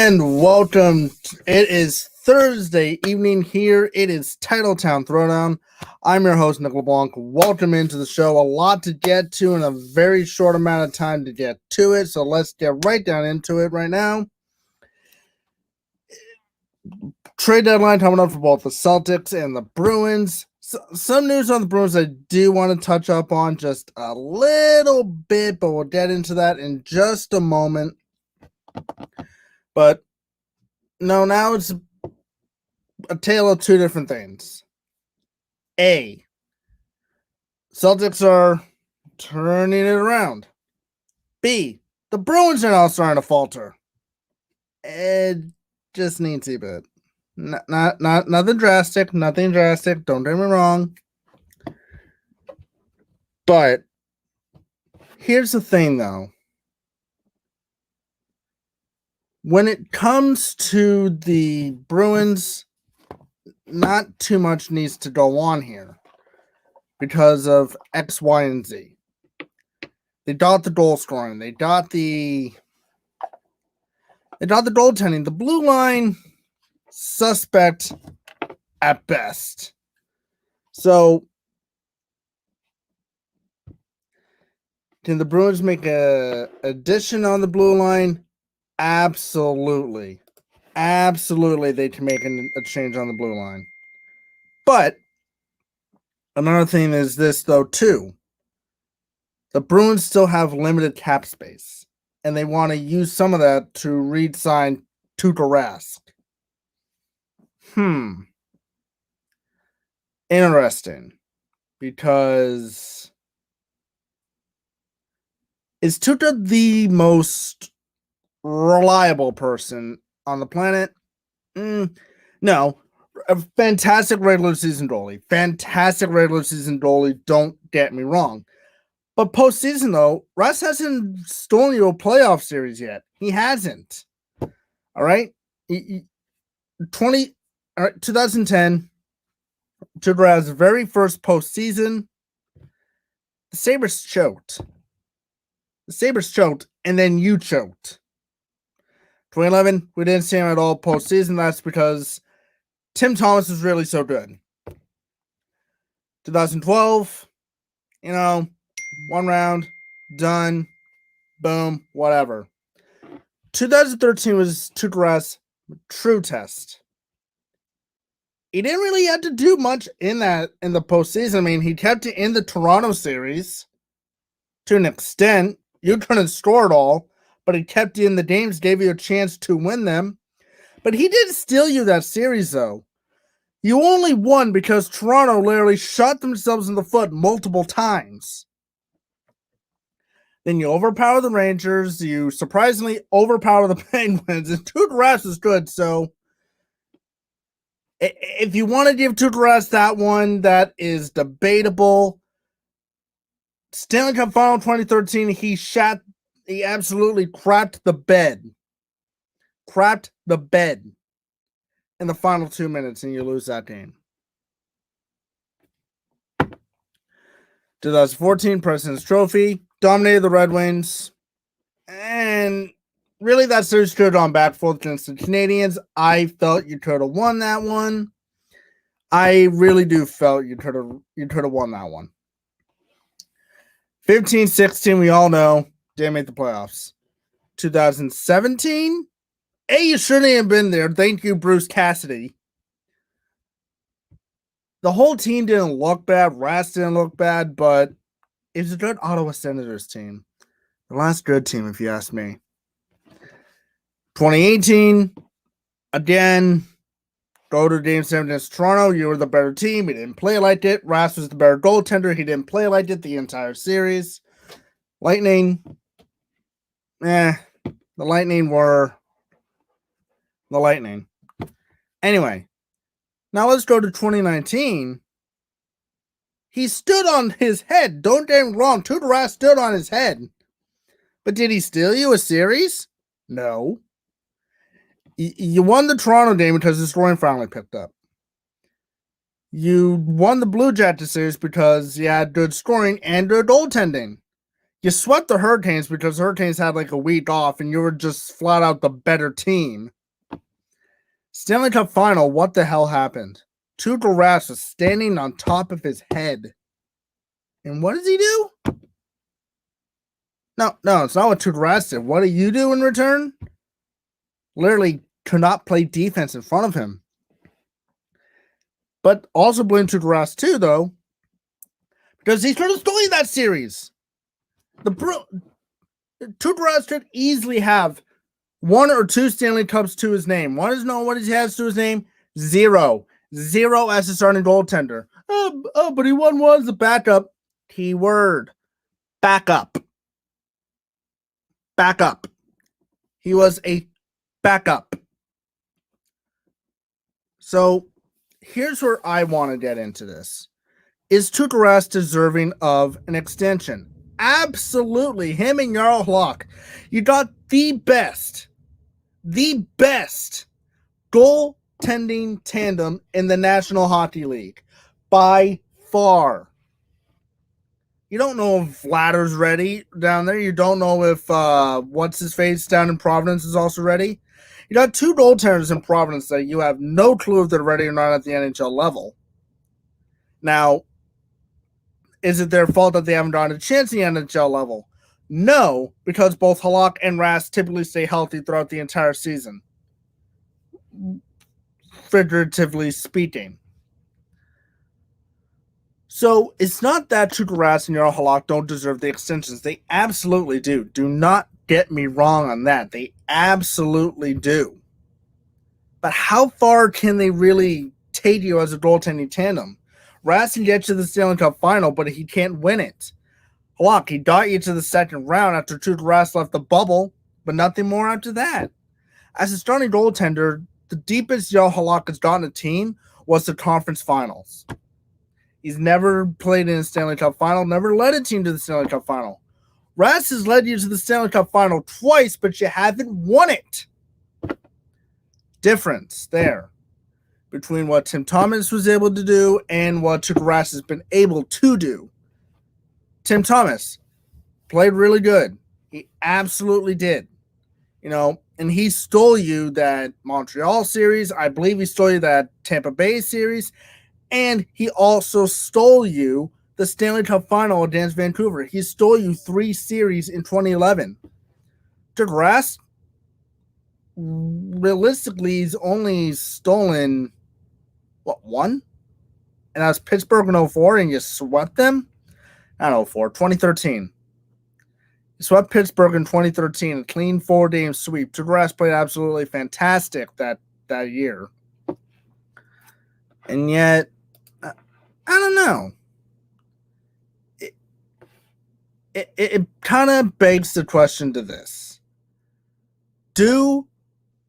And welcome. It is Thursday evening here. It is TitleTown Throwdown. I'm your host, Nick LeBlanc. Welcome into the show. A lot to get to in a very short amount of time to get to it. So let's get right down into it right now. Trade deadline coming up for both the Celtics and the Bruins. Some news on the Bruins I do want to touch up on just a little bit, but we'll get into that in just a moment. But no, now it's a tale of two different things. A, Celtics are turning it around. B, the Bruins are now starting to falter. It just needs a bit. Not nothing drastic. Don't get me wrong. But here's the thing, though. When it comes to the Bruins, not too much needs to go on here because of X, Y, and Z. They got the goal scoring. They got the goaltending. The blue line, suspect at best. So, can the Bruins make a addition on the blue line? Absolutely. They can make a change on the blue line. But another thing is this, though, too. The Bruins still have limited cap space, and they want to use some of that to re-sign Tuukka Rask. Interesting. Because is Tuukka the most reliable person on the planet? No. A fantastic regular season goalie. Don't get me wrong. But postseason, though, Russ hasn't stolen you a playoff series yet. He hasn't. All right? 2010, Tuukka Rask's very first postseason, the Sabres choked. And then you choked. 2011, we didn't see him at all postseason. That's because Tim Thomas is really so good. 2012, one round, done, boom, whatever. 2013 was Tuukka Rask's true test. He didn't really have to do much in the postseason. I mean, he kept it in the Toronto series to an extent. You couldn't score it all, but he kept you in the games, gave you a chance to win them. But he did steal you that series, though. You only won because Toronto literally shot themselves in the foot multiple times. Then you overpower the Rangers. You surprisingly overpower the Penguins. And Tuukka Rask is good, so if you want to give Tuukka Rask that one, that is debatable. Stanley Cup Final 2013, he absolutely crapped the bed. In the final 2 minutes, and you lose that game. 2014 President's Trophy, dominated the Red Wings, and really that series could have gone back and forth against the Canadiens. I felt you could have won that one. I really do felt you could have won that one. 15-16, we all know, didn't make the playoffs. 2017, you shouldn't have been there. Thank you, Bruce Cassidy. The whole team didn't look bad. Rask didn't look bad, but it was a good Ottawa Senators team. The last good team, if you ask me. 2018, again, go to Game 7 against Toronto. You were the better team. He didn't play like it. Rask was the better goaltender. He didn't play like it the entire series. Lightning, the Lightning were the Lightning. Anyway, now let's go to 2019. He stood on his head. Don't get me wrong. Tuukka Rask stood on his head. But did he steal you a series? No. You won the Toronto game because the scoring finally picked up. You won the Blue Jackets series because you had good scoring and good goaltending. You swept the Hurricanes because Hurricanes had like a week off and you were just flat out the better team. Stanley Cup final, what the hell happened? Tuukka Rask was standing on top of his head. And what does he do? No, it's not what Tuukka Rask did. What do you do in return? Literally could not play defense in front of him. But also blame Tuukka Rask too, though, because he could have stolen that series. Tuukka Rask could easily have 1 or 2 Stanley Cups to his name. Want to know what he has to his name? 0. 0 as a starting goaltender. But he won one as a backup. Keyword. Backup. Backup. He was a backup. So here's where I want to get into this. Is Tuukka Rask deserving of an extension? Absolutely. Him and Jarl Halak. You got the best goaltending tandem in the National Hockey League. By far. You don't know if Vladder's ready down there. You don't know if what's-his-face down in Providence is also ready. You got 2 goaltenders in Providence that you have no clue if they're ready or not at the NHL level. Now, is it their fault that they haven't gotten a chance in the NHL level? No, because both Halak and Rask typically stay healthy throughout the entire season. Figuratively speaking. So, it's not that Tuukka Rask and Jarl Halak don't deserve the extensions. They absolutely do. Do not get me wrong on that. They absolutely do. But how far can they really take you as a goaltending tandem? Rask can get you to the Stanley Cup final, but he can't win it. Halak, he got you to the second round after Tuukka Rask left the bubble, but nothing more after that. As a starting goaltender, the deepest Jarl Halak has gotten a team was the conference finals. He's never played in a Stanley Cup final, never led a team to the Stanley Cup final. Rask has led you to the Stanley Cup final twice, but you haven't won it. Difference there between what Tim Thomas was able to do and what Tuukka Rask has been able to do. Tim Thomas played really good. He absolutely did. And he stole you that Montreal series. I believe he stole you that Tampa Bay series. And he also stole you the Stanley Cup final against Vancouver. He stole you 3 series in 2011. Tuukka Rask, realistically, he's only stolen, 1? And that was Pittsburgh in 2004, and you swept them? Not 2004, 2013. You swept Pittsburgh in 2013, a clean 4-game sweep. Tuukka Rask played absolutely fantastic that year. And yet, I don't know. It kind of begs the question to this. Do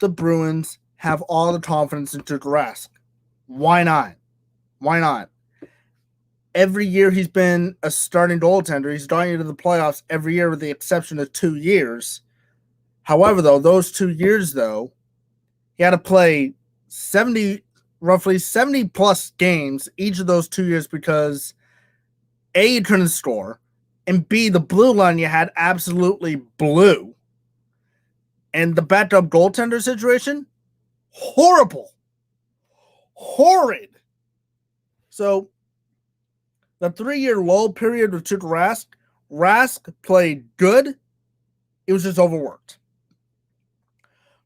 the Bruins have all the confidence in Tuukka Rask? Why not? Why not? Every year he's been a starting goaltender. He's gotten into the playoffs every year with the exception of 2 years. However, those 2 years, he had to play roughly 70 plus games each of those 2 years because A, you couldn't score, and B, the blue line you had absolutely blew. And the backup goaltender situation, horrible. Horrid. So, the 3-year lull period with Tuukka Rask played good. It was just overworked.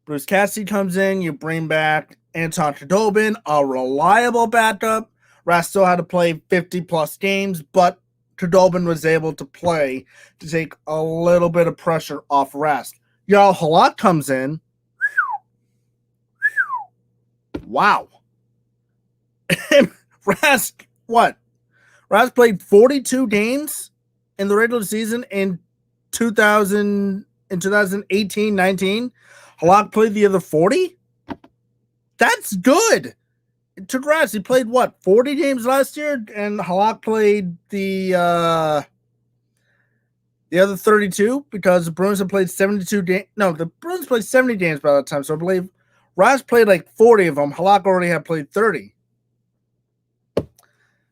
Bruce Cassidy comes in, you bring back Anton Khudobin, a reliable backup. Rask still had to play 50-plus games, but Khudobin was able to play to take a little bit of pressure off Rask. Jarl Halak comes in. Wow. Rask, what? Rask played 42 games in the regular season in 2018-19. Halak played the other 40? That's good. Tuukka Rask, he played 40 games last year, and Halak played the other 32 because the Bruins have played 72 games. No, the Bruins played 70 games by that time, so I believe Rask played 40 of them. Halak already had played 30.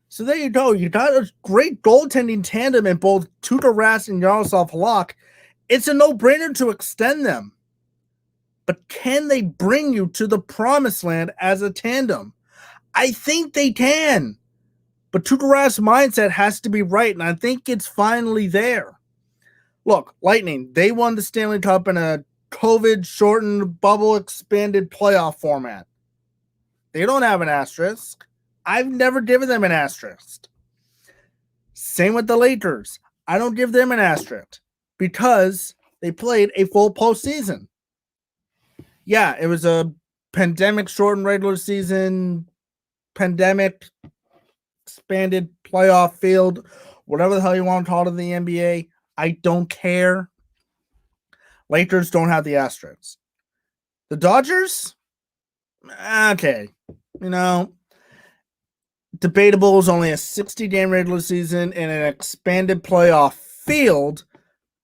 So there you go. You got a great goaltending tandem in both Tuukka Rask and Yaroslav Halak. It's a no-brainer to extend them. But can they bring you to the promised land as a tandem? I think they can. But Tuukka Rask's mindset has to be right, and I think it's finally there. Look, Lightning, they won the Stanley Cup in a COVID-shortened, bubble-expanded playoff format. They don't have an asterisk. I've never given them an asterisk. Same with the Lakers. I don't give them an asterisk because they played a full postseason. Yeah, it was a pandemic-shortened regular season, pandemic-expanded playoff field, whatever the hell you want to call it in the NBA. I don't care. Lakers don't have the asterisk. The Dodgers? Okay. Debatable is only a 60-game regular season in an expanded playoff field,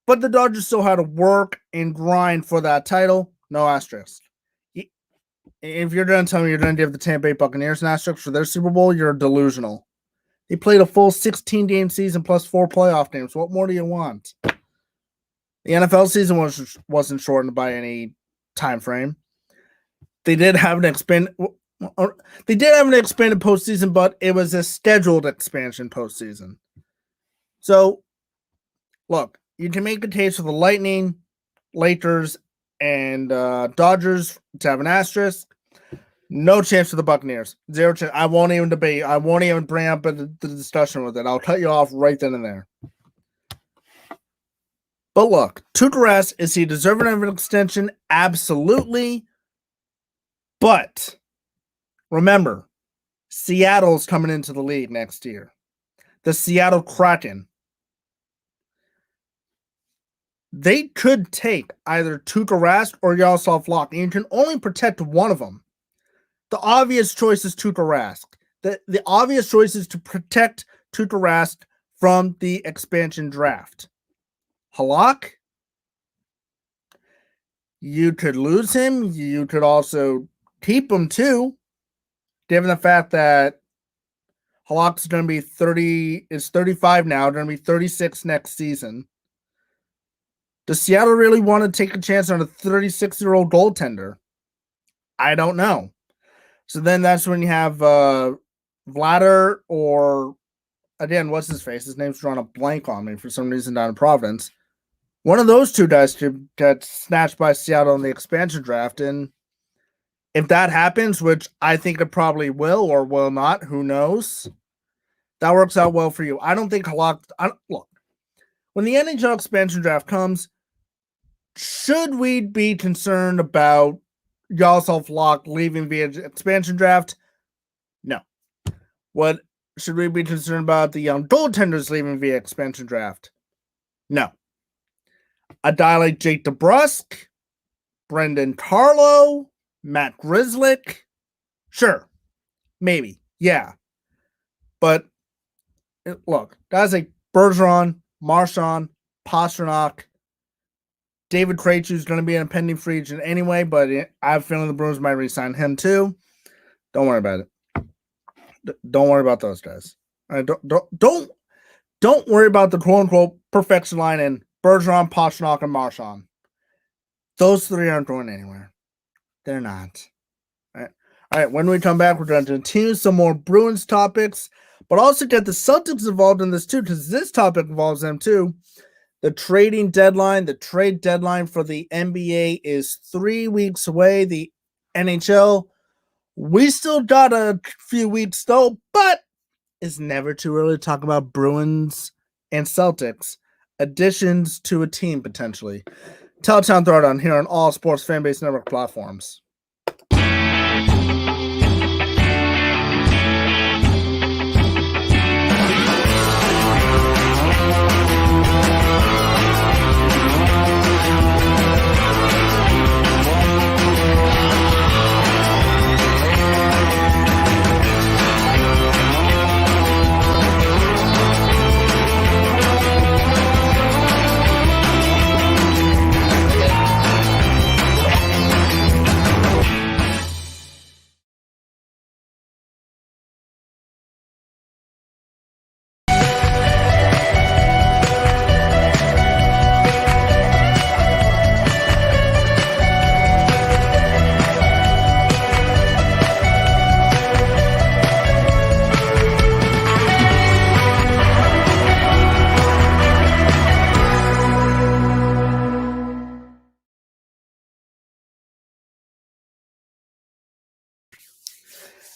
but the Dodgers still had to work and grind for that title. No asterisk. If you're going to tell me you're going to give the Tampa Bay Buccaneers an asterisk for their Super Bowl, you're delusional. They played a full 16-game season plus 4 playoff games. What more do you want? The NFL season wasn't shortened by any time frame. They did have an expanded postseason, but it was a scheduled expansion postseason. So, look, you can make a case for the Lightning, Lakers, and Dodgers to have an asterisk. No chance for the Buccaneers. 0 chance. I won't even debate. I won't even bring up the discussion with it. I'll cut you off right then and there. But look, Tuukka Rask, is he deserving of an extension? Absolutely. But remember, Seattle's coming into the league next year. The Seattle Kraken. They could take either Tuukka Rask or Yaroslav Halak, and you can only protect one of them. The obvious choice is Tuukka Rask. The obvious choice is to protect Tuukka Rask from the expansion draft. Halak, you could lose him. You could also keep him too, given the fact that Halak's going to be 35 now, going to be 36 next season. Does Seattle really want to take a chance on a 36-year-old goaltender? I don't know. So then that's when you have Vladar or, again, what's his face? His name's drawing a blank on me for some reason down in Providence. One of those two guys could get snatched by Seattle in the expansion draft. And if that happens, which I think it probably will or will not, who knows? That works out well for you. I don't think Halak... Look, when the NHL expansion draft comes, should we be concerned about Yaroslav Halak leaving via expansion draft? No. What should we be concerned about the young goaltenders leaving via expansion draft? No. A guy like Jake DeBrusk, Brendan Carlo, Matt Grzelcyk, sure, maybe, yeah. But look, guys like Bergeron, Marchand, Pastrnak, David Krejci's going to be an impending free agent anyway, but I have a feeling the Bruins might re-sign him too. Don't worry about it. Don't worry about those guys. Don't worry about the quote-unquote perfection line in Bergeron, Pastrnak, and Marchand. Those three aren't going anywhere. They're not. All right. When we come back, we're going to continue some more Bruins topics, but also get the Celtics involved in this too, because this topic involves them too. The trading deadline, the trade deadline for the NBA is 3 weeks away. The NHL, we still got a few weeks though, but it's never too early to talk about Bruins and Celtics. Additions to a team, potentially. TitleTown Throwdown here on all sports fan-based network platforms.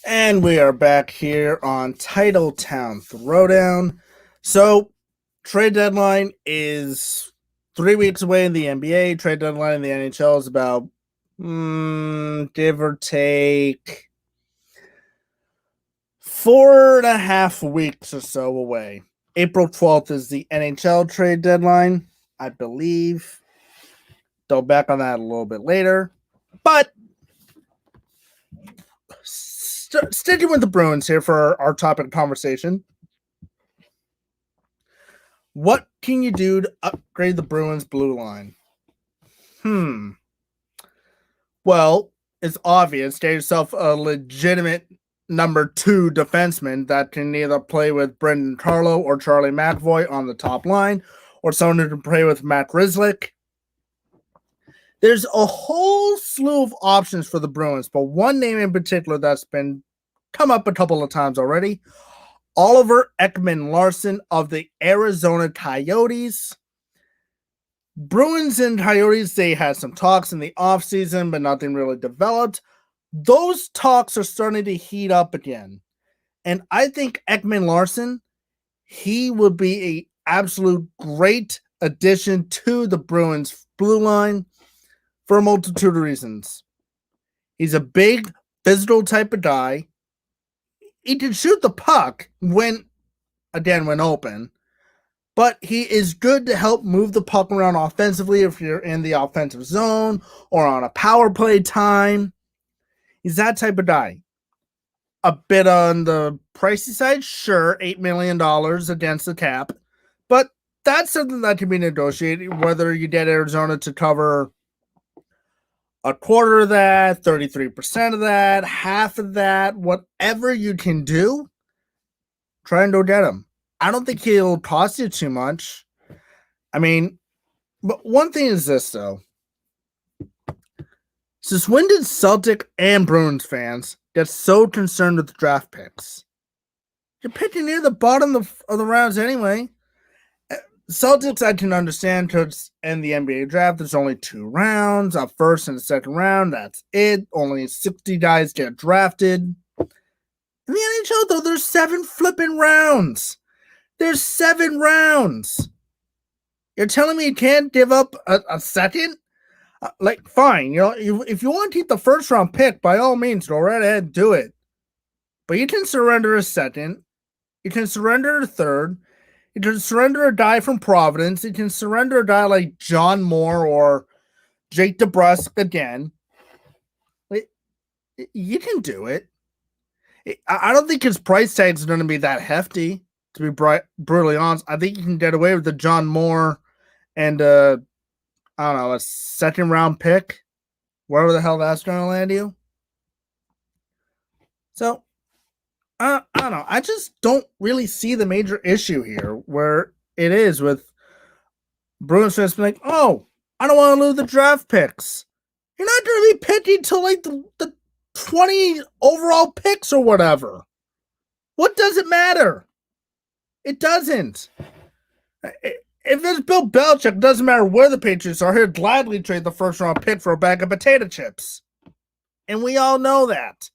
And we are back here on TitleTown Throwdown. So, trade deadline is 3 weeks away in the NBA. Trade deadline in the NHL is about, give or take, 4.5 weeks or so away. April 12th is the NHL trade deadline, I believe. Go back on that a little bit later. But sticking with the Bruins here for our topic of conversation. What can you do to upgrade the Bruins blue line? Well, it's obvious. Get yourself a legitimate number 2 defenseman that can either play with Brendan Carlo or Charlie McAvoy on the top line, or someone who can play with Matt Grzelcyk. There's a whole slew of options for the Bruins, but one name in particular that's been come up a couple of times already. Oliver Ekman-Larsson of the Arizona Coyotes. Bruins and Coyotes, they had some talks in the offseason, but nothing really developed. Those talks are starting to heat up again. And I think Ekman-Larsson, he would be an absolute great addition to the Bruins blue line for a multitude of reasons. He's a big, physical type of guy. He can shoot the puck when open. But he is good to help move the puck around offensively if you're in the offensive zone or on a power play time. He's that type of guy. A bit on the pricey side, sure, $8 million against the cap. But that's something that can be negotiated, whether you get Arizona to cover a quarter of that, 33% of that, half of that, whatever you can do, try and go get him. I don't think he'll cost you too much. I mean, but one thing is this, though. Since when did Celtic and Bruins fans get so concerned with the draft picks? You're picking near the bottom of the rounds anyway. Celtics, I can understand, because in the NBA draft, there's only 2 rounds, a first and a second round. That's it. Only 60 guys get drafted. In the NHL, though, there's 7 flipping rounds. There's 7 rounds. You're telling me you can't give up a second? Fine. If you want to keep the first round pick, by all means, go right ahead and do it. But you can surrender a second. You can surrender a third. You can surrender a guy from Providence. You can surrender a guy like John Moore or Jake DeBrusk again. You can do it. I don't think his price tag is going to be that hefty, to be brutally honest. I think you can get away with the John Moore and, I don't know, a second round pick, wherever the hell that's going to land you. So, I don't know. I just don't really see the major issue here where it is with Bruins fans being like, oh, I don't want to lose the draft picks. You're not going to be picking till like the 20 overall picks or whatever. What does it matter? It doesn't. If it's Bill Belichick, it doesn't matter where the Patriots are. He'll gladly trade the first round pick for a bag of potato chips. And we all know that.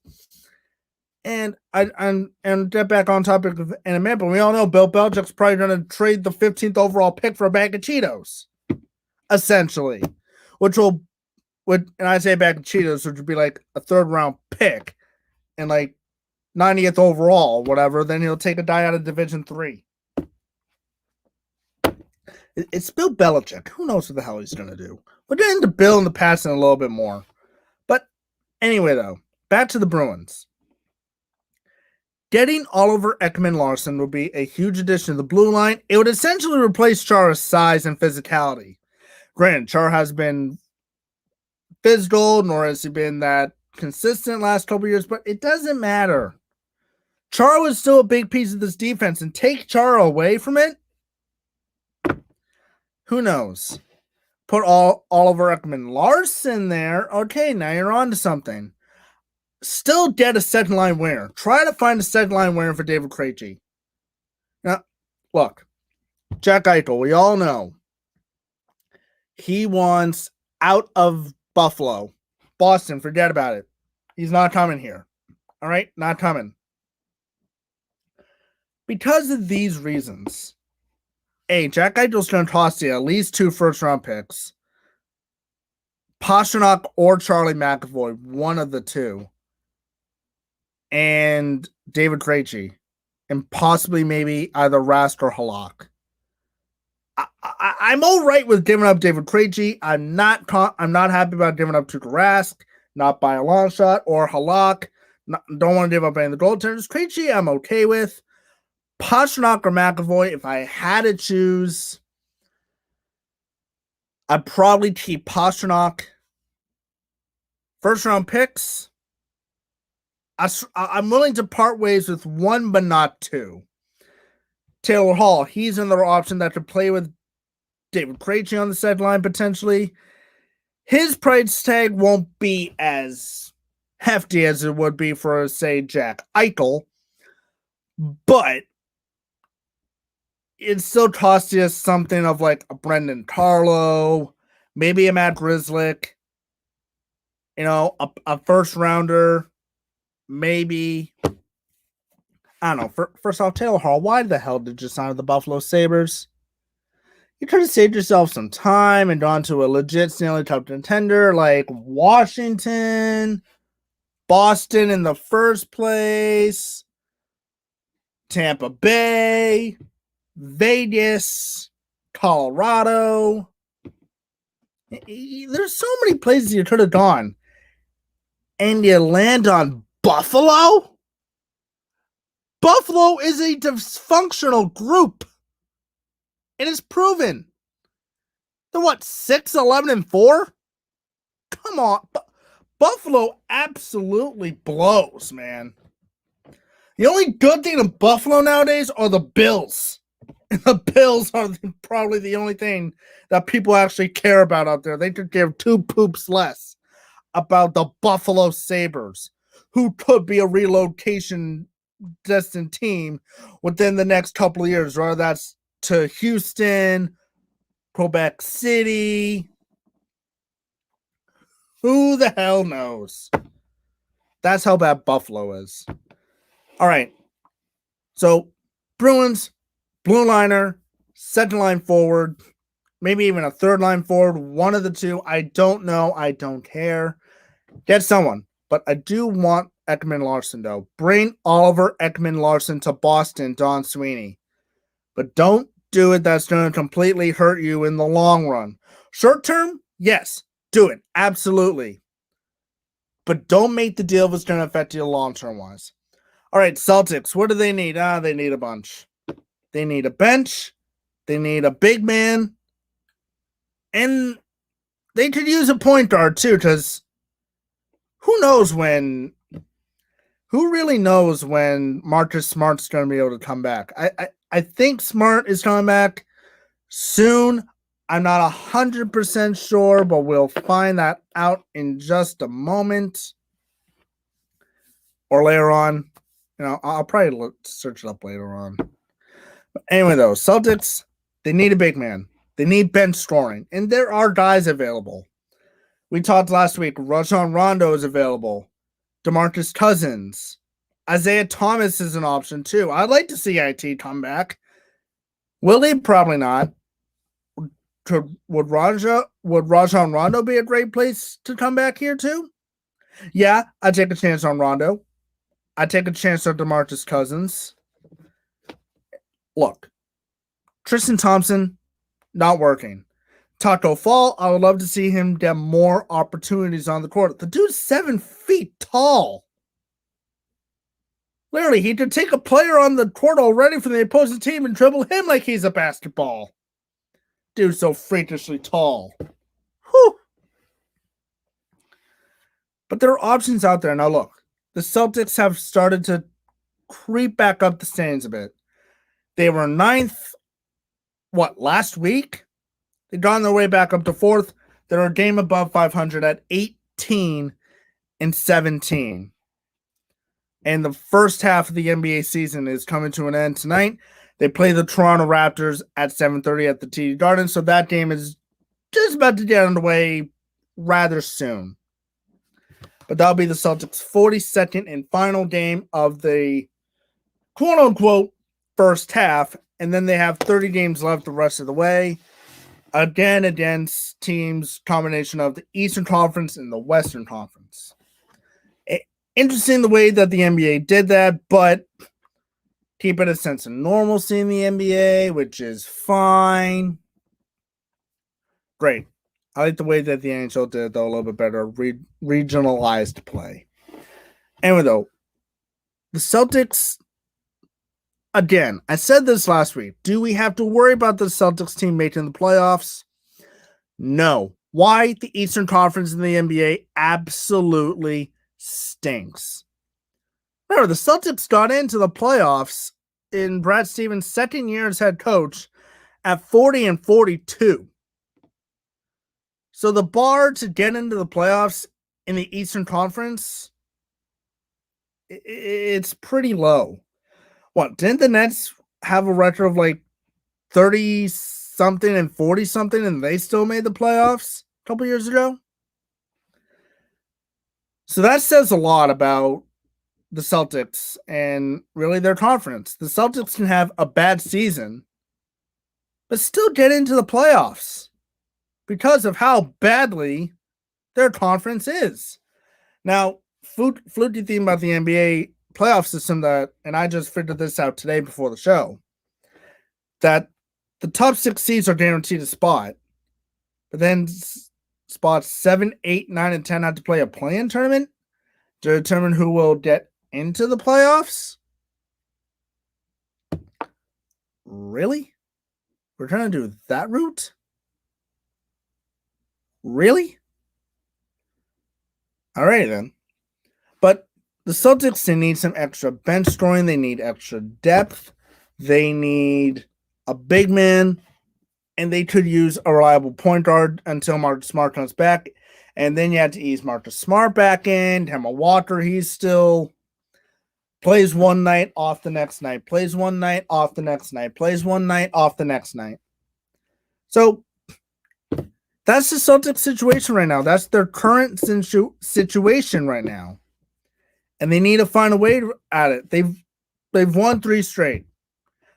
And get back on topic in a minute, but we all know Bill Belichick's probably going to trade the 15th overall pick for a bag of Cheetos, essentially, and I say a bag of Cheetos, which would be like a 3rd round pick and like 90th overall, whatever. Then he'll take a guy out of Division 3. It's Bill Belichick. Who knows what the hell he's going to do? We'll get into Bill in the past in a little bit more. But anyway, though, back to the Bruins. Getting Oliver Ekman-Larsson would be a huge addition to the blue line. It would essentially replace Chara's size and physicality. Granted, Chara has been physical, nor has he been that consistent last couple years, but it doesn't matter. Chara was still a big piece of this defense, and take Chara away from it, who knows? Put Oliver Ekman-Larsson there. Okay, now you're on to something. Still get a second line winner. Try to find a second line winner for David Krejci. Now, look, Jack Eichel, we all know he wants out of Buffalo. Boston, forget about it. He's not coming here. All right, not coming. Because of these reasons, Jack Eichel's going to toss you at least 2 first-round picks. Pastrnak or Charlie McAvoy, one of the two. And David Krejci. And possibly maybe either Rask or Halak. I'm all right with giving up David Krejci. I'm not happy about giving up Tuukka Rask, not by a long shot, or Halak. Don't want to give up any of the goaltenders. Krejci, I'm okay with. Pastrnak or McAvoy, if I had to choose, I'd probably keep Pastrnak. First round picks, I'm willing to part ways with one, but not two. Taylor Hall, he's another option that could play with David Krejci on the second line potentially. His price tag won't be as hefty as it would be for, say, Jack Eichel, but it still costs you something of like a Brendan Carlo, maybe a Matt Grzelcyk, a first rounder, maybe. I don't know. First off, Taylor Hall, why the hell did you sign with the Buffalo Sabres? You could have saved yourself some time and gone to a legit Stanley Cup contender like Washington, Boston in the first place, Tampa Bay, Vegas, Colorado. There's so many places you could have gone. And you land on Buffalo? Buffalo is a dysfunctional group. It is proven. They're what, 6-11-4? Come on. Buffalo absolutely blows, man. The only good thing in Buffalo nowadays are the Bills. And the Bills are probably the only thing that people actually care about out there. They could give 2 poops less about the Buffalo Sabres, who could be a relocation destined team within the next couple of years, whether that's to Houston, Quebec City. Who the hell knows? That's how bad Buffalo is. All right. So, Bruins, blue liner, second line forward, maybe even a third line forward, one of the two. I don't know. I don't care. Get someone. But I do want Ekman-Larsson, though. Bring Oliver Ekman-Larsson to Boston, Don Sweeney. But don't do it. That's going to completely hurt you in the long run. Short term, yes, do it. Absolutely. But don't make the deal if it's going to affect you long term wise. All right, Celtics, what do they need? They need a bunch. They need a bench. They need a big man. And they could use a point guard, too, because who really knows when Marcus Smart's going to be able to come back? I think Smart is coming back soon. I'm not 100% sure, but we'll find that out in just a moment. Or later on. I'll probably search it up later on. But anyway, though, Celtics, they need a big man. They need bench scoring. And there are guys available. We talked last week. Rajon Rondo is available. DeMarcus Cousins. Isaiah Thomas is an option, too. I'd like to see IT come back. Will he? Probably not. Would Rajon Rondo be a great place to come back here, too? Yeah, I'd take a chance on Rondo. I'd take a chance on DeMarcus Cousins. Look, Tristan Thompson, not working. Taco Fall, I would love to see him get more opportunities on the court. The dude's 7 feet tall. Literally, he could take a player on the court already from the opposing team and dribble him like he's a basketball. Dude's so freakishly tall. Whew. But there are options out there. Now look, the Celtics have started to creep back up the standings a bit. They were 9th, last week? They've gone their way back up to 4th. They're a game above 500 at 18-17. And the first half of the NBA season is coming to an end tonight. They play the Toronto Raptors at 7:30 at the TD Garden, so that game is just about to get underway rather soon. but that'll be the Celtics' 42nd and final game of the quote-unquote first half, and then they have 30 games left the rest of the way, again against teams combination of the Eastern Conference and the Western Conference. Interesting the way that the NBA did that, but keeping a sense of normalcy in the NBA, which is fine. Great. I like the way that the NHL did it, though, a little bit better. Regionalized play. Anyway, though, the Celtics, again, I said this last week. Do we have to worry about the Celtics team making the playoffs? No. Why? The Eastern Conference in the NBA absolutely stinks. Remember, the Celtics got into the playoffs in Brad Stevens' second year as head coach at 40-42. So the bar to get into the playoffs in the Eastern Conference, it's pretty low. What, didn't the Nets have a record of like 30-something and 40-something and they still made the playoffs a couple years ago? So that says a lot about the Celtics and really their conference. The Celtics can have a bad season, but still get into the playoffs because of how badly their conference is. Now, fluky thing about the NBA playoff system that, and I just figured this out today before the show, that the top 6 seeds are guaranteed a spot, but then spots 7, 8, 9, and 10 have to play a play-in tournament to determine who will get into the playoffs? Really? We're trying to do that route? Really? Alrighty then. But the Celtics, they need some extra bench scoring. They need extra depth. They need a big man. And they could use a reliable point guard until Marcus Smart comes back. And then you have to ease Marcus Smart back in. Kemba Walker, he's still plays one night, off the next night. Plays one night, off the next night. Plays one night, off the next night. So that's the Celtics situation right now. That's their current situation right now. And they need to find a way at it. They've won 3 straight.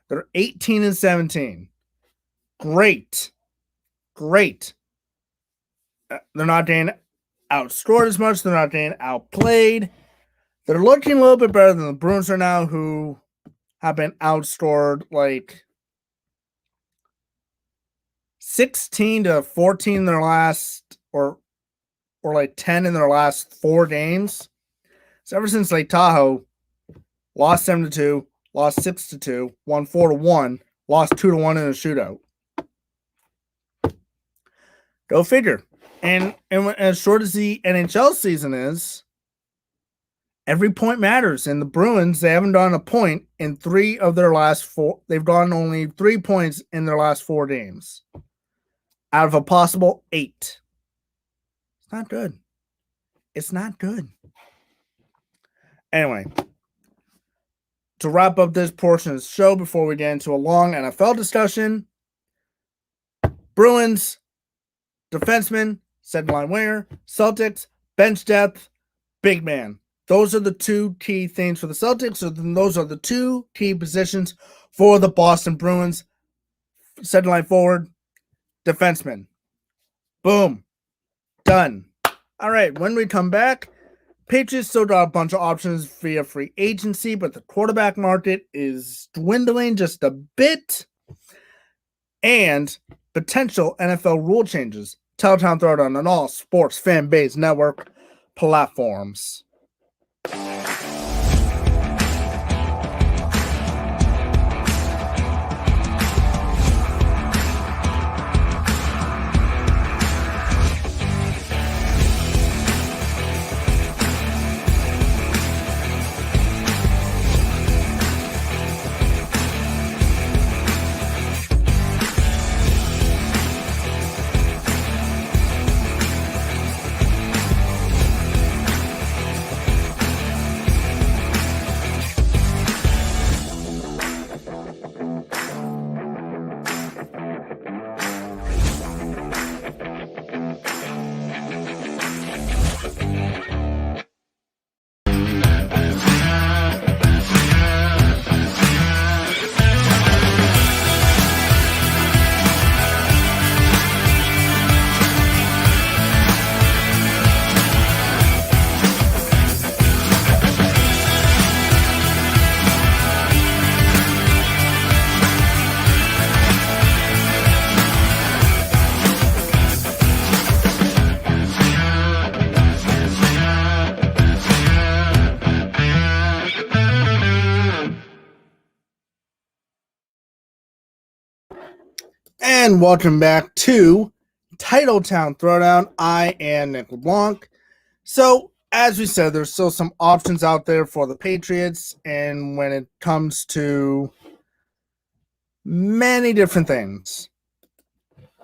They're 18-17. Great. They're not getting outscored as much. They're not getting outplayed. They're looking a little bit better than the Bruins right now, who have been outscored like 16-14 in their last, or like 10 in their last 4 games. So ever since Lake Tahoe, lost 7-2, lost 6-2, won 4-1, lost 2-1 in a shootout. Go figure. And as short as the NHL season is, every point matters. And the Bruins, they haven't gotten a point in 3 of their last 4. They've gotten only 3 points in their last 4 games out of a possible 8. It's not good. It's not good. Anyway, to wrap up this portion of the show before we get into a long NFL discussion, Bruins, defenseman, second line winger, Celtics, bench depth, big man. Those are the 2 key things for the Celtics. So then those are the 2 key positions for the Boston Bruins. Second line forward, defenseman. Boom. Done. All right, when we come back, Patriots still got a bunch of options via free agency, but the quarterback market is dwindling just a bit. And potential NFL rule changes. TitleTown Throwdown on all sports fan base network platforms. And welcome back to TitleTown Throwdown. I am Nick LeBlanc. So, as we said, there's still some options out there for the Patriots, and when it comes to many different things.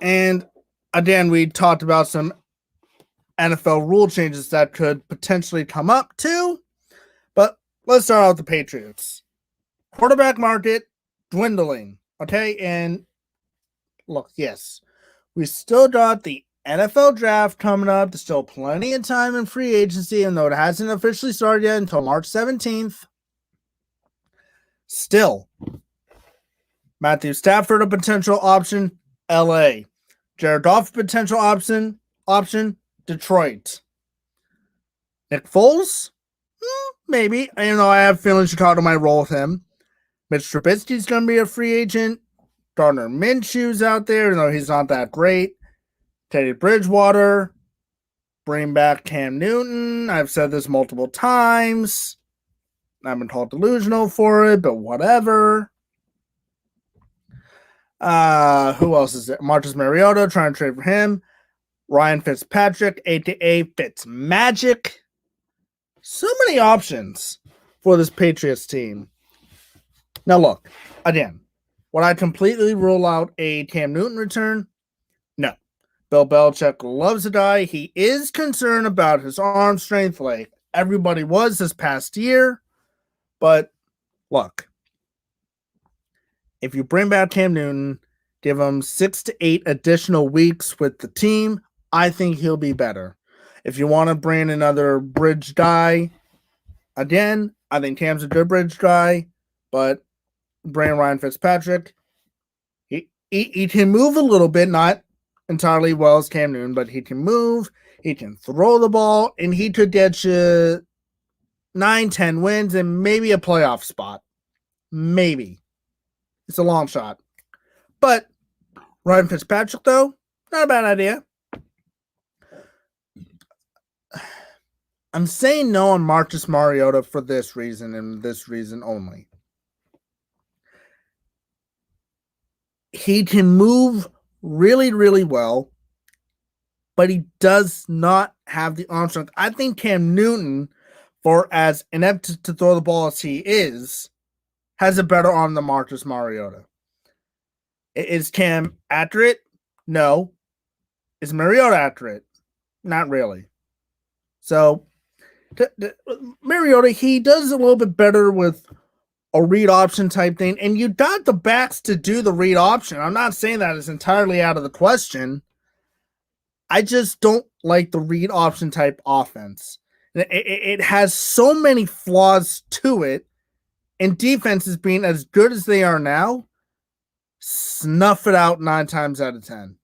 And again, we talked about some NFL rule changes that could potentially come up too. But let's start out with the Patriots. Quarterback market dwindling. Okay, and look, yes, we still got the NFL draft coming up. There's still plenty of time in free agency, and though it hasn't officially started yet until March 17th, still, Matthew Stafford a potential option, LA. Jared Goff potential option, Detroit. Nick Foles? Maybe. I have a feeling Chicago might roll with him. Mitch Trubisky's going to be a free agent. Gardner Minshew's out there, even though he's not that great. Teddy Bridgewater. Bring back Cam Newton. I've said this multiple times. I've been called delusional for it, but whatever. Who else is there? Marcus Mariota, trying to trade for him. Ryan Fitzpatrick, a.k.a. Fitzmagic. So many options for this Patriots team. Now look, again, would I completely rule out a Cam Newton return? No. Bill Belichick loves the guy. He is concerned about his arm strength like everybody was this past year. But look, if you bring back Cam Newton, give him 6 to 8 additional weeks with the team, I think he'll be better. If you want to bring another bridge guy, again, I think Cam's a good bridge guy, but bring Ryan Fitzpatrick. He can move a little bit, not entirely well as Cam Newton, but he can move, he can throw the ball, and he could get you 9-10 wins and maybe a playoff spot. Maybe. It's a long shot. But Ryan Fitzpatrick, though, not a bad idea. I'm saying no on Marcus Mariota for this reason and this reason only. He can move really, really well, but he does not have the arm strength. I think Cam Newton, for as inept to throw the ball as he is, has a better arm than Marcus Mariota. Is Cam accurate? No. Is Mariota accurate? Not really. So, Mariota, he does a little bit better with a read option type thing, and you got the backs to do the read option. I'm not saying that it's entirely out of the question. I just don't like the read option type offense. It has so many flaws to it, and defenses being as good as they are now, snuff it out 9 times out of 10.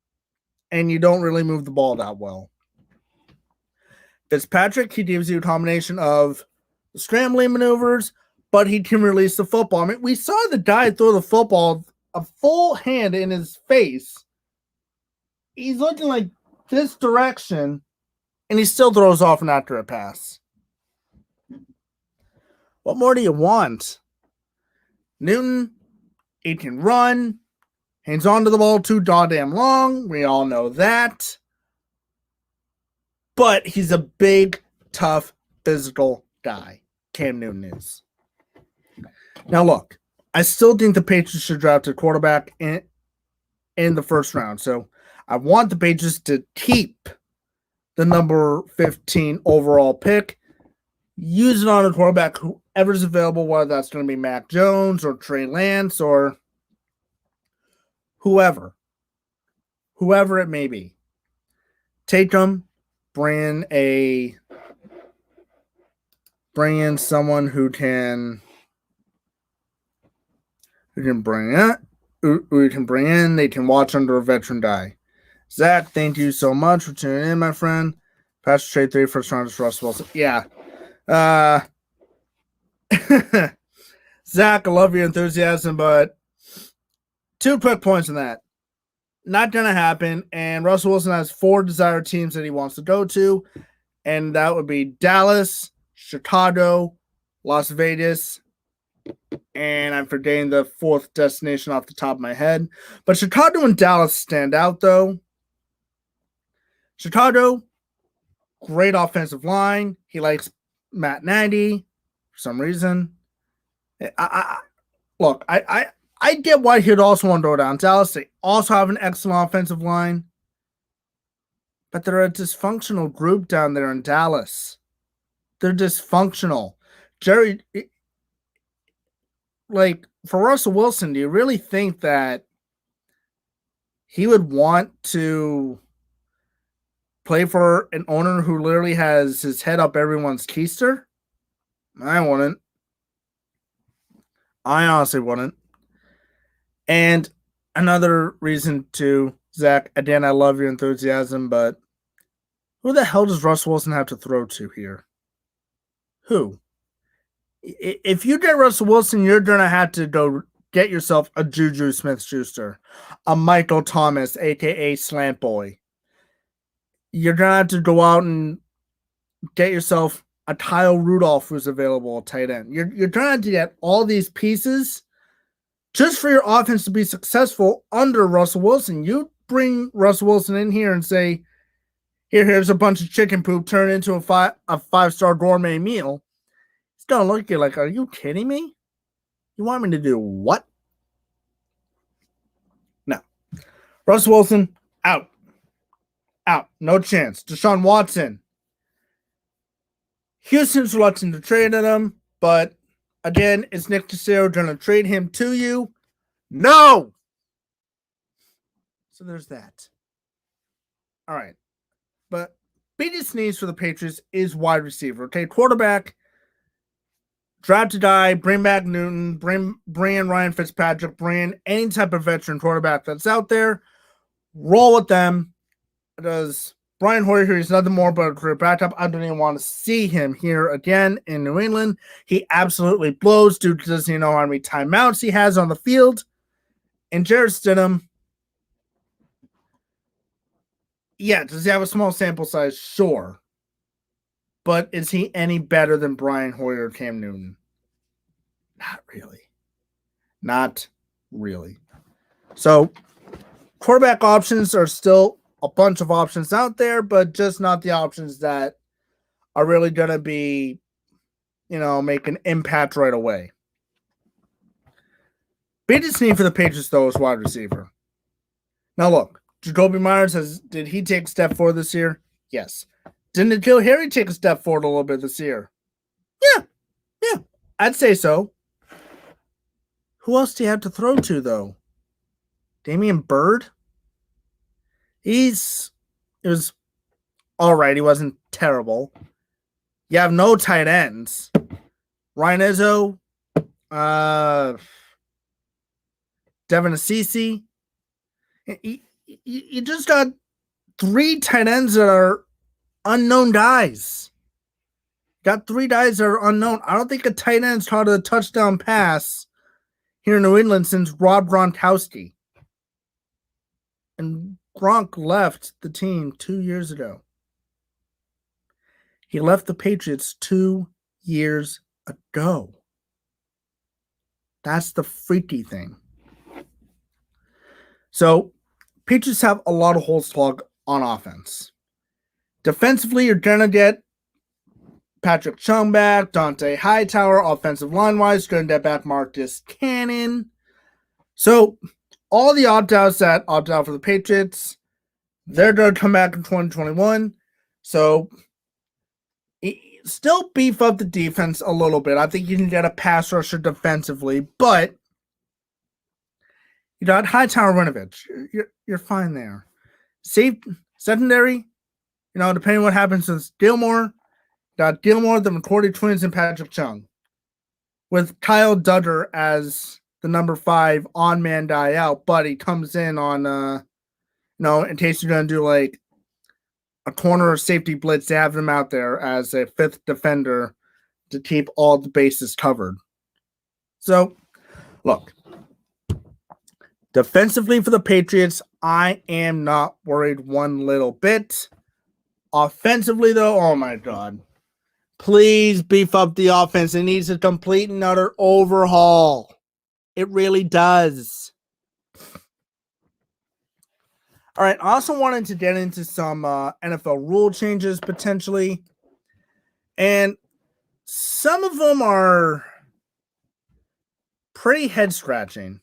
And you don't really move the ball that well. Fitzpatrick, he gives you a combination of scrambling maneuvers, but he can release the football. I mean, we saw the guy throw the football a full hand in his face. He's looking like this direction, and he still throws off an accurate pass. What more do you want? Newton, he can run, hangs onto the ball too goddamn long. We all know that. But he's a big, tough, physical guy. Cam Newton is. Now look, I still think the Patriots should draft a quarterback in the first round. So I want the Patriots to keep the number 15 overall pick. Use it on a quarterback, whoever's available, whether that's going to be Mac Jones or Trey Lance or whoever it may be. Take them, bring in someone who can bring in, they can watch under a veteran guy. Zach, thank you so much for tuning in, my friend. Pastor Trade 3 first rounders, Russell Wilson. Yeah. Zach, I love your enthusiasm, but 2 quick points on that. Not going to happen, and Russell Wilson has 4 desired teams that he wants to go to, and that would be Dallas, Chicago, Las Vegas, and I'm forgetting the fourth destination off the top of my head. But Chicago and Dallas stand out, though. Chicago, great offensive line. He likes Matt Nagy for some reason. I get why he'd also want to go down. Dallas, they also have an excellent offensive line, but they're a dysfunctional group down there in Dallas. They're dysfunctional. Jerry, like, for Russell Wilson, do you really think that he would want to play for an owner who literally has his head up everyone's keister? I wouldn't. I honestly wouldn't. And another reason too, Zach, again, I love your enthusiasm, but who the hell does Russell Wilson have to throw to here? Who? If you get Russell Wilson, you're going to have to go get yourself a Juju Smith-Schuster, a Michael Thomas, a.k.a. Slant Boy. You're going to have to go out and get yourself a Kyle Rudolph who's available at tight end. You're trying to get all these pieces just for your offense to be successful under Russell Wilson. You bring Russell Wilson in here and say, here's a bunch of chicken poop turned into a five-star gourmet meal. It's going to look at you like, are you kidding me? You want me to do what? No. Russell Wilson, out. Out. No chance. Deshaun Watson. Houston's reluctant to trade him, but again, is Nick Cassero going to trade him to you? No! So there's that. All right. But biggest needs for the Patriots is wide receiver. Okay, quarterback, draft a guy, bring back Newton, bring in Ryan Fitzpatrick, bring in any type of veteran quarterback that's out there. Roll with them. Because Brian Hoyer here is nothing more but a career backup. I don't even want to see him here again in New England. He absolutely blows. Dude doesn't even know how many timeouts he has on the field. And Jarrett Stidham, yeah, does he have a small sample size? Sure. But is he any better than Brian Hoyer or Cam Newton? Not really. Not really. So, quarterback options are still a bunch of options out there, but just not the options that are really going to be, make an impact right away. Biggest need for the Patriots, though, is wide receiver. Now, look, Jacoby Myers did he take a step forward this year? Yes. Didn't N'Keal Harry take a step forward a little bit this year? Yeah, I'd say so. Who else do you have to throw to, though? Damian Byrd? It was all right. He wasn't terrible. You have no tight ends. Ryan Izzo, Devin Asisi. You just got 3 tight ends that are unknown guys. Got 3 guys that are unknown. I don't think a tight end's caught a touchdown pass here in New England since Rob Gronkowski. And Gronk left the team 2 years ago. He left the Patriots 2 years ago. That's the freaky thing. So, Patriots have a lot of holes to plug on offense. Defensively, you're going to get Patrick Chung back, Dante Hightower, offensive line-wise, going to get back Marcus Cannon. So, all the opt-outs that opt out for the Patriots, they're going to come back in 2021. So, still beef up the defense a little bit. I think you can get a pass rusher defensively, but you got Hightower, Winovich. You're fine there. Secondary, depending on what happens with Gilmore, got Gilmore, the McCourty twins, and Patrick Chung, with Kyle Duggar as the number 5 on-man guy out, but he comes in on, in case you're going to do like a corner or safety blitz, to have him out there as a 5th defender to keep all the bases covered. So, look, defensively for the Patriots, I am not worried one little bit. Offensively, though, oh my God. Please beef up the offense. It needs a complete and utter overhaul. It really does. All right, I also wanted to get into some NFL rule changes potentially. And some of them are pretty head-scratching.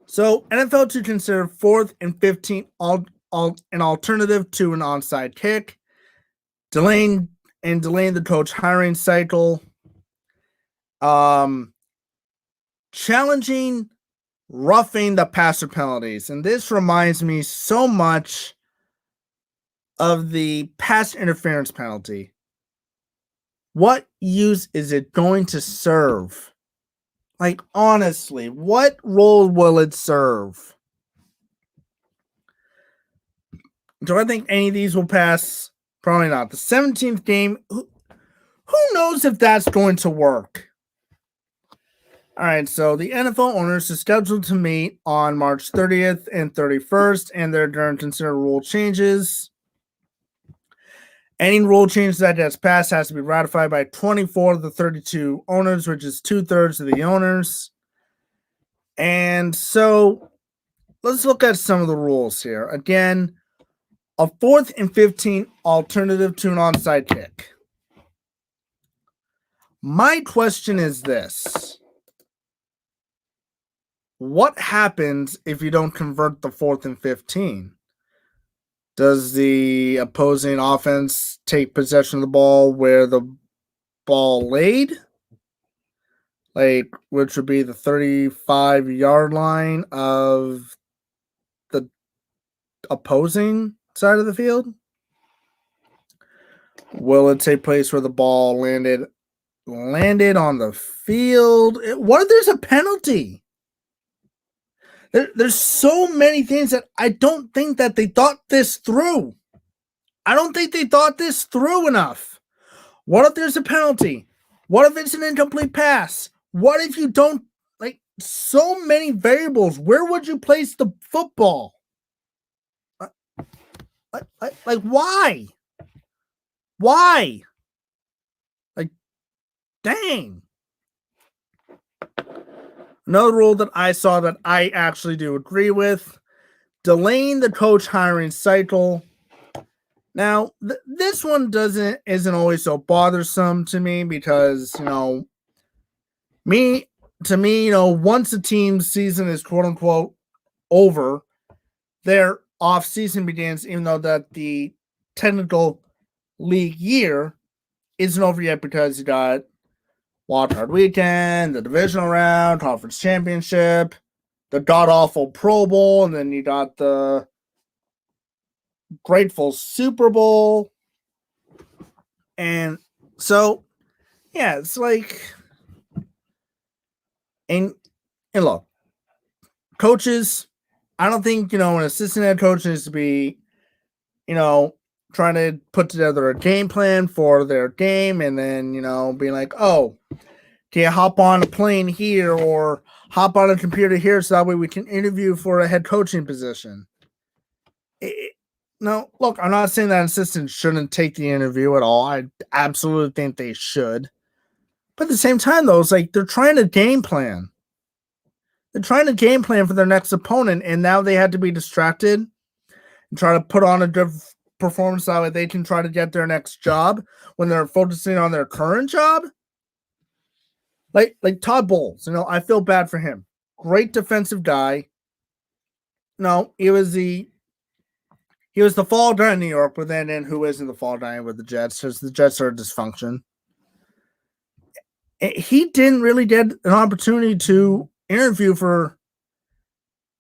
So, NFL to consider 4th and 15 an alternative to an onside kick, delaying the coach hiring cycle, challenging roughing the passer penalties. And this reminds me so much of the pass interference penalty. What use is it going to serve? Like, honestly, what role will it serve? Do I think any of these will pass? Probably not. The 17th game, who knows if that's going to work? All right, so the NFL owners are scheduled to meet on March 30th and 31st, and they're going to consider rule changes. Any rule change that gets passed has to be ratified by 24 of the 32 owners, which is 2/3 of the owners. And so let's look at some of the rules here. Again, a 4th and 15 alternative to an onside kick. My question is this. What happens if you don't convert the 4th and 15? Does the opposing offense take possession of the ball where the ball laid? Like, which would be the 35-yard line of the opposing side of the field? Will it take place where the ball landed on the field? What if there's a penalty? There's so many things that I don't think that they thought this through. I don't think they thought this through enough. What if there's a penalty? What if it's an incomplete pass? What if you don't, like, so many variables? Where would you place the football? Like why? Why? Like, dang. Another rule that I saw that I actually do agree with, delaying the coach hiring cycle. Now, this one isn't always so bothersome to me because, to me, once a team's season is quote unquote over, their off season begins, even though that the technical league year isn't over yet because you got wildcard weekend, the divisional round, conference championship, the god-awful Pro Bowl, and then you got the grateful Super Bowl. And so, yeah, it's like, and look, coaches, I don't think, an assistant head coach needs to be, trying to put together a game plan for their game and then, being like, oh, can you hop on a plane here or hop on a computer here so that way we can interview for a head coaching position? No, look, I'm not saying that assistants shouldn't take the interview at all. I absolutely think they should. But at the same time, though, it's like they're trying to game plan. They're trying to game plan for their next opponent, and now they had to be distracted and try to put on a good performance that way they can try to get their next job when they're focusing on their current job. Like Todd Bowles, I feel bad for him. Great defensive guy. No, he was the fall guy in New York, but then who isn't the fall guy with the Jets? Because the Jets are a dysfunction. He didn't really get an opportunity to interview for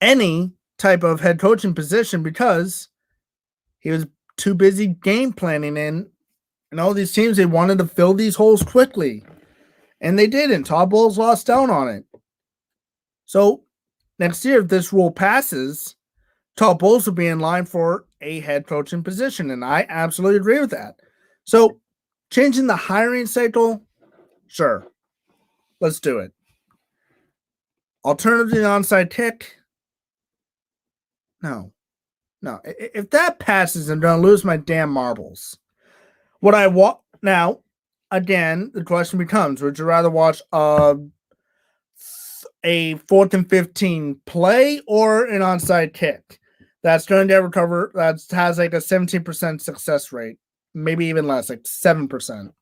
any type of head coaching position because he was too busy game planning. And all these teams, they wanted to fill these holes quickly. And they didn't. Todd Bowles lost out on it. So next year, if this rule passes, Todd Bowles will be in line for a head coaching position. And I absolutely agree with that. So changing the hiring cycle, sure. Let's do it. Alternative to the onside kick? No. If that passes, I'm going to lose my damn marbles. What I want now, again, the question becomes: would you rather watch a 4th and 15 play or an onside kick that's going to recover? That has like a 17% success rate, maybe even less, like 7%.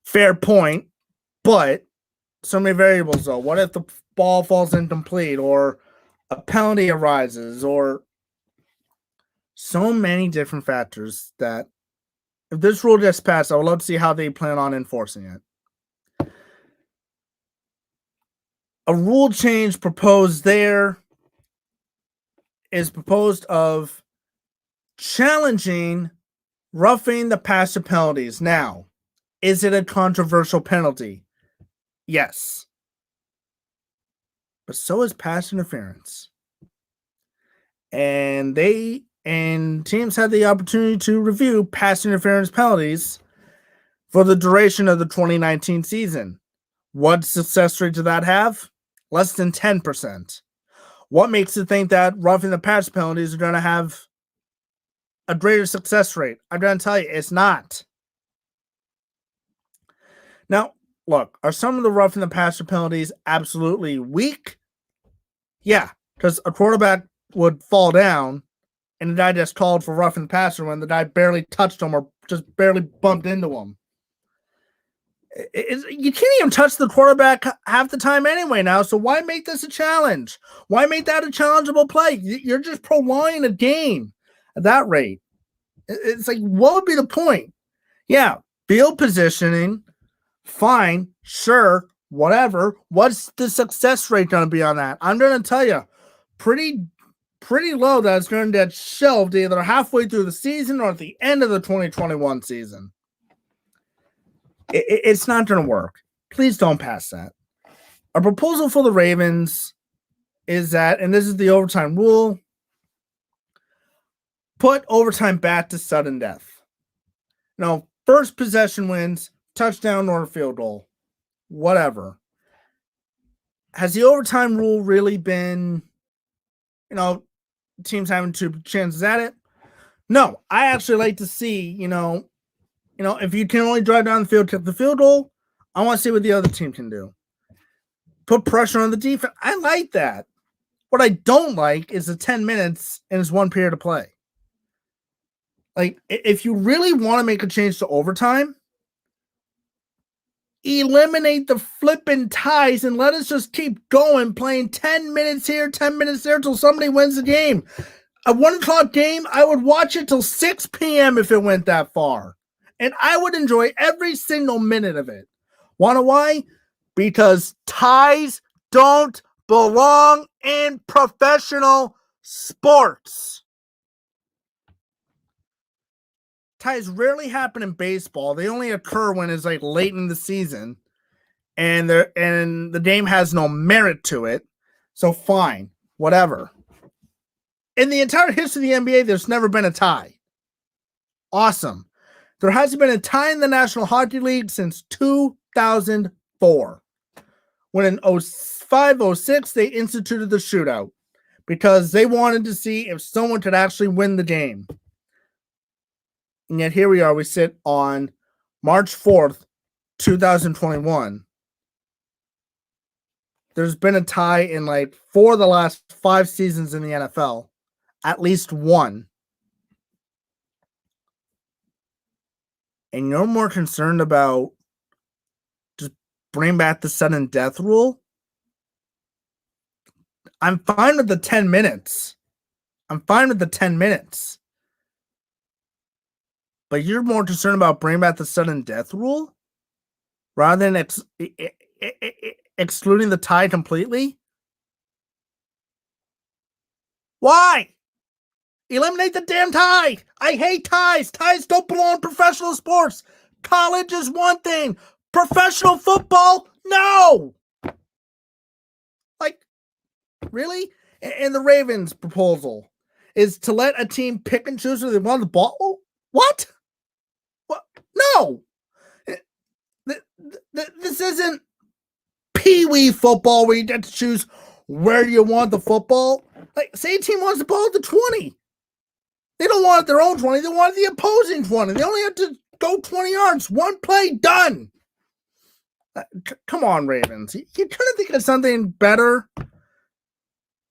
Fair point, but so many variables though. What if the ball falls incomplete, or a penalty arises, or so many different factors that if this rule gets passed, I would love to see how they plan on enforcing it. A rule change proposed there is proposed of challenging roughing the passer penalties. Now, is it a controversial penalty? Yes. But so is pass interference. And teams had the opportunity to review pass interference penalties for the duration of the 2019 season. What success rate did that have? Less than 10%. What makes you think that roughing the pass penalties are going to have a greater success rate? I'm going to tell you, it's not. Now, look, are some of the roughing the passer penalties absolutely weak? Yeah, because a quarterback would fall down and the guy just called for roughing the passer when the guy barely touched him or just barely bumped into him. You can't even touch the quarterback half the time anyway now, so why make this a challenge? Why make that a challengeable play? You're just prolonging a game at that rate. It's like, what would be the point? Yeah, field positioning, fine, sure, whatever. What's the success rate going to be on that? I'm going to tell you, pretty low that it's going to get shelved either halfway through the season or at the end of the 2021 season. It's not going to work. Please don't pass that. Our proposal for the Ravens is that, and this is the overtime rule, put overtime back to sudden death. Now, first possession wins, touchdown or field goal, whatever. Has the overtime rule really been, teams having two chances at it? No, I actually like to see, if you can only drive down the field, kick the field goal, I want to see what the other team can do. Put pressure on the defense. I like that. What I don't like is the 10 minutes and it's one period of play. Like, if you really want to make a change to overtime, eliminate the flipping ties and let us just keep going, playing 10 minutes here, 10 minutes there till somebody wins the game. A 1 o'clock game, I would watch it till 6 p.m. if it went that far. And I would enjoy every single minute of it. Wanna why? Because ties don't belong in professional sports. Ties rarely happen in baseball. They only occur when it's like late in the season and the game has no merit to it. So fine, whatever. In the entire history of the NBA, there's never been a tie. Awesome. There hasn't been a tie in the National Hockey League since 2004. When in 05-06, they instituted the shootout because they wanted to see if someone could actually win the game. And yet here we are. We sit on March 4th, 2021. There's been a tie in like 4 of the last 5 seasons in the NFL. At least one. And you're more concerned about just bring back the sudden death rule? I'm fine with the 10 minutes. But you're more concerned about bringing back the sudden death rule rather than excluding the tie completely? Why? Eliminate the damn tie. I hate ties. Ties don't belong in professional sports. College is one thing. Professional football, no. Like, really? And the Ravens' proposal is to let a team pick and choose where they want the ball? What? No. This isn't pee-wee football where you get to choose where you want the football. Like, say a team wants the ball at the 20. They don't want their own 20. They want the opposing 20. They only have to go 20 yards. One play, done. Come on, Ravens. You trying to think of something better?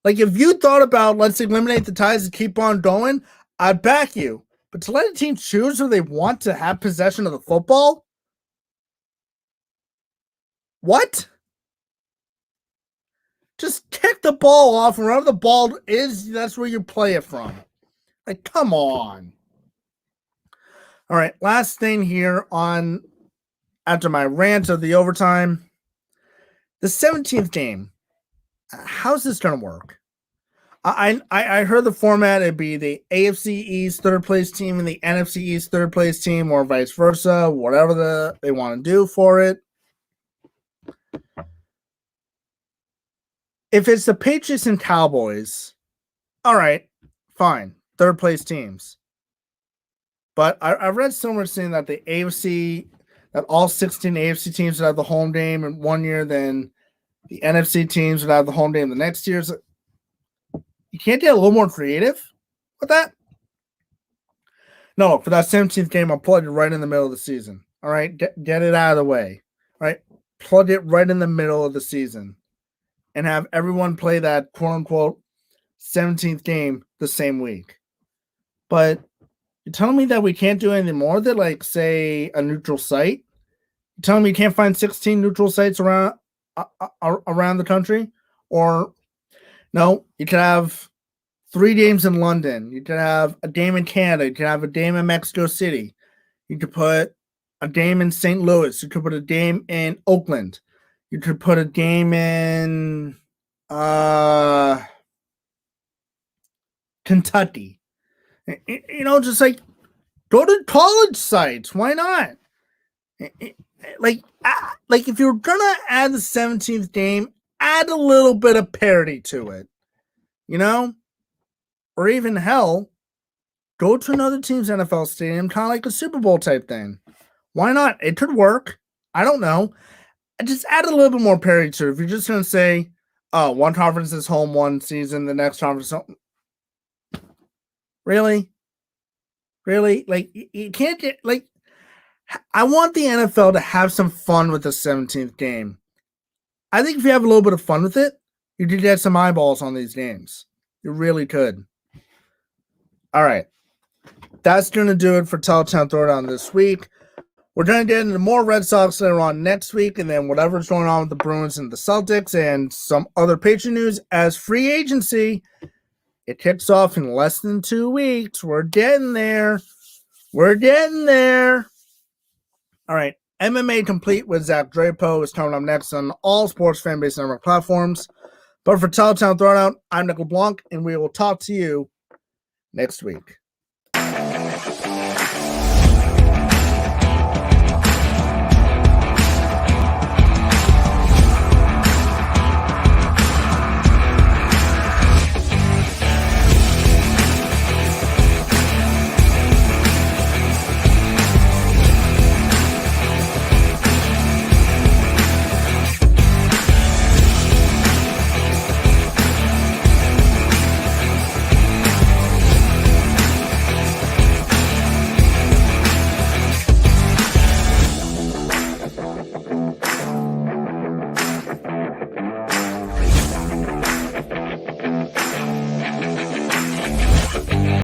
Like, if you thought about, let's eliminate the ties and keep on going, I'd back you. But to let a team choose who they want to have possession of the football? What? Just kick the ball off, and wherever the ball is, that's where you play it from. Like, come on. All right, last thing here on after my rant of the overtime. The 17th game. How's this going to work? I heard the format, it'd be the AFC East third place team and the NFC East third place team, or vice versa, whatever they want to do for it. If it's the Patriots and Cowboys, all right, fine, third place teams. But I read somewhere saying that the AFC, that all 16 AFC teams would have the home game in 1 year, then the NFC teams would have the home game the next year. So you can't get a little more creative with that? No, for that 17th game, I'll plug it right in the middle of the season. All right, get it out of the way. All right, plug it right in the middle of the season and have everyone play that quote-unquote 17th game the same week. But you're telling me that we can't do anything more than, like, say, a neutral site? You're telling me you can't find 16 neutral sites around the country? Or, no, you could have 3 games in London. You could have a game in Canada. You could have a game in Mexico City. You could put a game in St. Louis. You could put a game in Oakland. You could put a game in Kentucky. You know, just like go to college sites. Why not? Like if you're gonna add the 17th game, add a little bit of parity to it. You know, or even hell, go to another team's NFL stadium, kind of like a Super Bowl type thing. Why not? It could work. I don't know. Just add a little bit more parity to it. If you're just gonna say, "Oh, one conference is home one season, the next conference is home." Really? Like, you can't get, like, I want the NFL to have some fun with the 17th game. I think if you have a little bit of fun with it, you could get some eyeballs on these games. You really could. All right. That's going to do it for TitleTown Throwdown this week. We're going to get into more Red Sox later on next week, and then whatever's going on with the Bruins and the Celtics and some other Patriot news as free agency. It kicks off in less than 2 weeks. We're getting there. All right. MMA Complete with Zach Drapo is coming up next on all Sports Fan Base Network platforms. But for TitleTown Throwdown, I'm Nick LeBlanc, and we will talk to you next week.